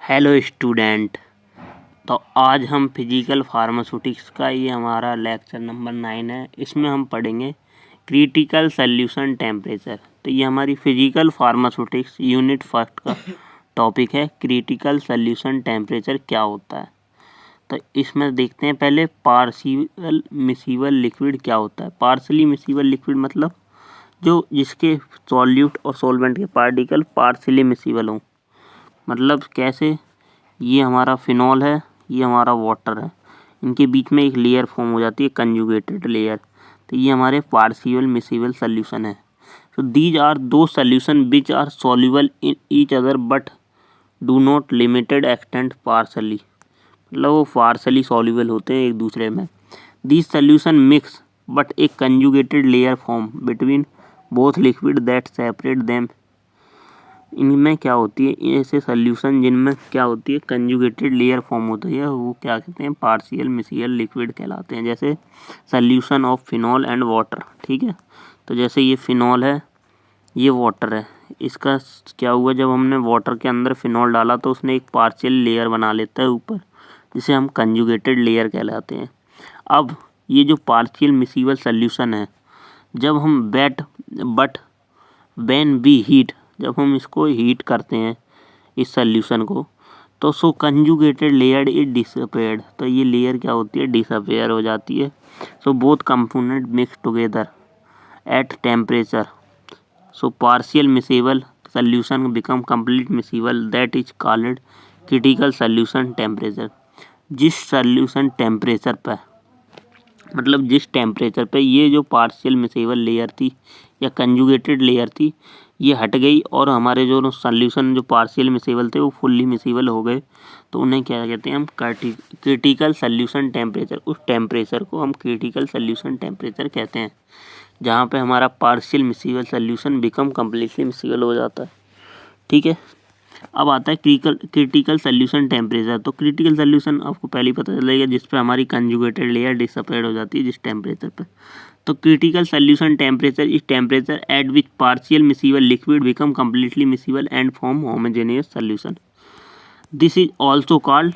Hello student. तो आज हम फिजिकल फार्मास्यूटिक्स का ये हमारा लेक्चर नंबर 9 है। इसमें हम पढ़ेंगे क्रिटिकल सॉल्यूशन टेम्परेचर। तो ये हमारी फिजिकल फार्मास्यूटिक्स यूनिट फर्स्ट का टॉपिक है। क्रिटिकल सॉल्यूशन टेम्परेचर क्या होता है। तो इसमें देखते हैं पहले पार्शियल मिसिबल लिक्विड क्या होता है। पार्शली मिसिबल लिक्विड मतलब जो जिसके सॉल्यूट और सॉल्वेंट के पार्टिकल पार्शली मिसिबल हों। मतलब कैसे, ये हमारा फिनॉल है, ये हमारा वाटर है, इनके बीच में एक लेयर फॉर्म हो जाती है, कंजुगेटेड लेयर। तो ये हमारे पार्शियल मिसिबल सोल्यूशन है। तो दीज आर दो solution which are soluble in each other but do not limited extent partially. मतलब वो पार्शली सॉल्युबल होते हैं एक दूसरे में। दीज सोल्यूशन मिक्स बट एक conjugated layer form between both liquid that separate them. इनमें क्या होती है, ऐसे सोल्यूशन जिनमें क्या होती है, कंजुगेटेड लेयर फॉर्म होती है, वो क्या कहते हैं, पार्शियल मिसिबल लिक्विड कहलाते हैं। जैसे solution of phenol and water. ठीक है, तो जैसे ये फिनॉल है, ये वाटर है। इसका क्या हुआ, जब हमने वाटर के अंदर फिनॉल डाला तो उसने एक पार्शियल लेयर बना लेता है ऊपर, जिसे हम कंजुगेटेड लेयर कहलाते हैं। अब ये जो पार्शियल मिसिबल सोल्यूशन है, जब हम बट व्हेन वी हीट, जब हम इसको हीट करते हैं इस सोल्यूशन को, तो सो कंजुगेटेड लेयर इज डिसअपेयर्ड। तो ये लेयर क्या होती है, डिसअपेयर हो जाती है। So both component mix together at temperature. So partial miscible solution become complete miscible, that is called critical solution temperature. जिस सोल्यूशन टेम्परेचर पर, मतलब जिस टेम्परेचर पे ये जो पार्शियल मिसिबल लेयर थी या कंजुगेटेड लेयर थी, ये हट गई और हमारे जो सॉल्यूशन जो पार्शियल मिसिबल थे वो फुल्ली मिसिबल हो गए, तो उन्हें क्या कहते हैं हम, क्रिटिकल सॉल्यूशन टेम्परेचर। उस टेम्परेचर को हम क्रिटिकल सॉल्यूशन टेम्परेचर कहते हैं, जहाँ पे हमारा partial miscible solution become completely miscible हो जाता है। ठीक है, अब आता है क्रिटिकल सॉल्यूशन टेम्परेचर। तो क्रिटिकल सॉल्यूशन आपको पहले ही पता चलेगा, जिस पे हमारी कंजुगेटेड लेयर डिसअपेयर हो जाती है जिस टेम्परेचर पे। तो critical solution temperature is temperature at which partial miscible liquid become completely miscible and form homogeneous solution. This is also called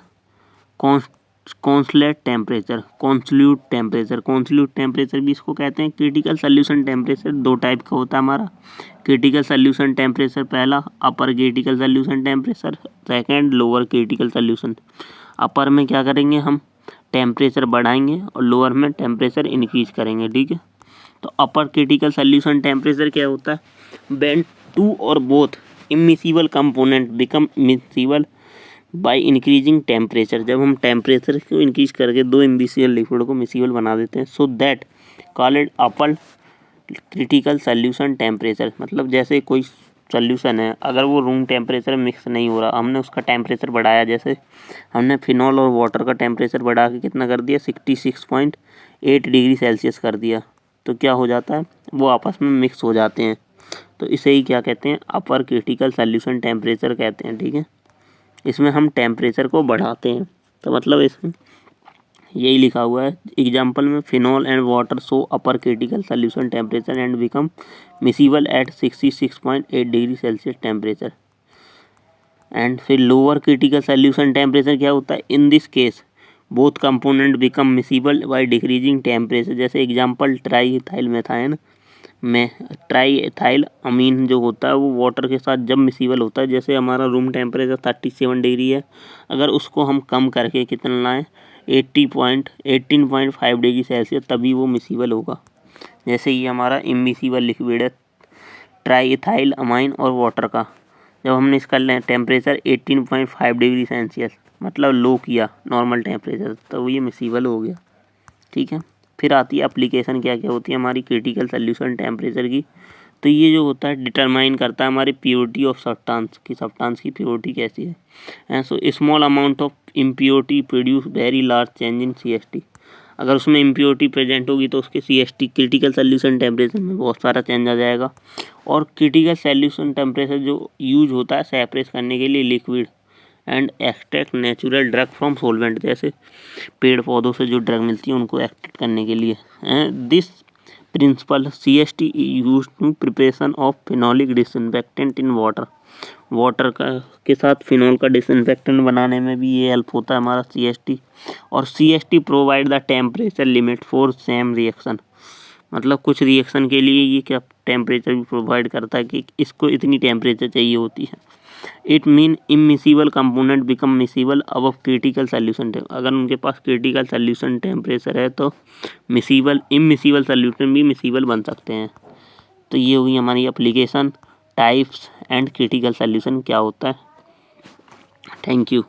consolute temperature, consolute temperature. Consolute temperature भी इसको कहते हैं। क्रिटिकल सॉल्यूशन टेम्परेचर दो type का होता है हमारा। Critical solution temperature पहला upper critical solution temperature, second lower critical solution. Upper में क्या करेंगे हम, टेम्परेचर बढ़ाएंगे और लोअर में टेम्परेचर इंक्रीज करेंगे। ठीक है, तो अपर क्रिटिकल सॉल्यूशन टेम्परेचर क्या होता है, व्हेन टू और both immiscible component become miscible by increasing temperature. जब हम टेम्परेचर को इंक्रीज करके दो इमिसिबल लिक्विड को मिसिबल बना देते हैं, so that called upper critical solution temperature. मतलब जैसे कोई सॉल्यूशन है, अगर वो रूम टेम्परेचर मिक्स नहीं हो रहा, हमने उसका टेम्परेचर बढ़ाया, जैसे हमने फिनॉल और वाटर का टेम्परेचर बढ़ा के कितना कर दिया, 66.8 डिग्री सेल्सियस कर दिया, तो क्या हो जाता है, वो आपस में मिक्स हो जाते हैं। तो इसे ही क्या कहते हैं, अपर क्रिटिकल सॉल्यूशन टेम्परेचर कहते हैं। ठीक है, इसमें हम टेम्परेचर को बढ़ाते हैं। तो मतलब इसमें यही लिखा हुआ है एग्जाम्पल में, phenol and water so upper critical solution temperature and become miscible at 66.8 degree Celsius temperature. And फिर लोअर क्रिटिकल सॉल्यूशन टेम्परेचर क्या होता है, in this case both component become miscible by decreasing temperature. जैसे example triethyl methine में, try ethyl अमीन जो होता है वो वाटर के साथ जब मिसिबल होता है, जैसे हमारा रूम टेम्परेचर 37 डिग्री है, अगर उसको हम कम करके कितना लाएँ, 18.5 डिग्री सेल्सियस, तभी वो मिसिबल होगा। जैसे ये हमारा इमिसिबल लिक्विड है ट्राई इथाइल अमाइन और वाटर का, जब हमने इसका टेम्परेचर 18.5 डिग्री सेल्सियस मतलब लो किया नॉर्मल टेम्परेचर, तो ये मिसिबल हो गया। ठीक है, फिर आती है एप्लीकेशन क्या क्या होती है हमारी क्रिटिकल सॉल्यूशन टेम्परेचर की। तो ये जो होता है डिटरमाइन करता है हमारी प्योरिटी ऑफ सब्सटेंस की प्योरिटी कैसी है। So small amount of impurity produce very large change in CST। अगर उसमें इम्प्योरिटी प्रेजेंट होगी तो उसके CST क्रिटिकल सॉल्यूशन टेम्परेचर में बहुत सारा चेंज आ जाएगा। और क्रिटिकल सॉल्यूशन टेम्परेचर जो यूज होता है सेपरेट करने के लिए liquid and extract natural drug from solvent, जैसे पेड़ पौधों से जो ड्रग मिलती है उनको एक्सट्रैक्ट करने के लिए। This principle CST use to preparation of phenolic disinfectant in water. Water का के साथ फिनोल का डिसइंफेक्टेंट बनाने में भी ये हेल्प होता है हमारा CST। और CST provide the temperature limit for same reaction, मतलब कुछ रिएक्शन के लिए ये क्या टेम्परेचर भी प्रोवाइड करता है कि इसको इतनी टेम्परेचर चाहिए होती है। It mean immiscible component become miscible above critical solution. अगर उनके पास क्रिटिकल सोल्यूशन टेम्परेचर है तो इमिसिबल सोल्यूशन भी मिसिबल बन सकते हैं। तो ये हुई हमारी application, types and critical solution क्या होता है। Thank you.